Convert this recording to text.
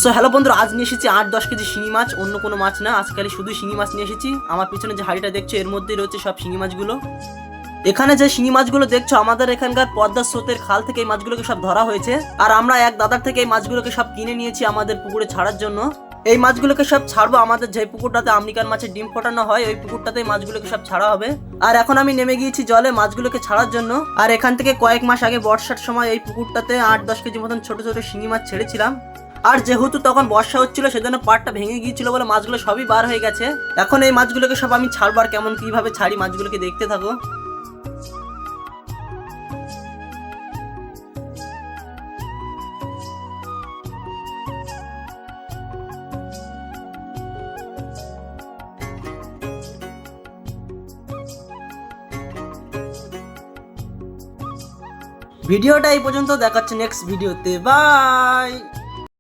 So hello বন্ধুরা, আজ নিয়ে এসেছি 8-10 কেজি শিঙি মাছ, অন্য কোনো মাছ না। আজকাল শুধু শিঙি মাছ নিয়ে এসেছি। আমার পিছনে যে হাড়িটা দেখছো এর মধ্যেই রয়েছে সব শিঙি মাছগুলো। এখানে যে শিঙি মাছগুলো দেখছো আমাদের এখানকার পদ্মা স্রোতের খাল থেকে এই মাছগুলোকে সব ধরা হয়েছে। আর আমরা এক দাদার থেকে এই মাছগুলোকে সব কিনে নিয়েছি আমাদের পুকুরে ছাড়ার জন্য। এই মাছগুলোকে সব ছাড়বো আমাদের যে পুকুরটাতে আমেরিকান মাছের ডিম ফোটানো হয়, ওই পুকুরটাতে মাছগুলোকে সব ছাড়া হবে। আর এখন আমি নেমে গিয়েছি জলে মাছগুলোকে ছাড়ার জন্য। আর এখান থেকে কয়েক মাস আগে বর্ষার সময় এই পুকুরটাতে 8-10 কেজি মতন ছোট ছোট শিঙি মাছ ছেড়েছিলাম। আর যেহেতু তখন বর্ষা হচ্ছিল সেজন্য পাড়টা ভেঙে গিয়েছিল বলে মাছগুলো সবই বার হয়ে গেছে। এখন এই মাছগুলোকে সব আমি ছাড়বো, আর কেমন কিভাবে ছাড়ি মাছগুলোকে দেখতে থাকো। ভিডিওটা এই পর্যন্ত, দেখাচ্ছে নেক্সট ভিডিওতে। বাই।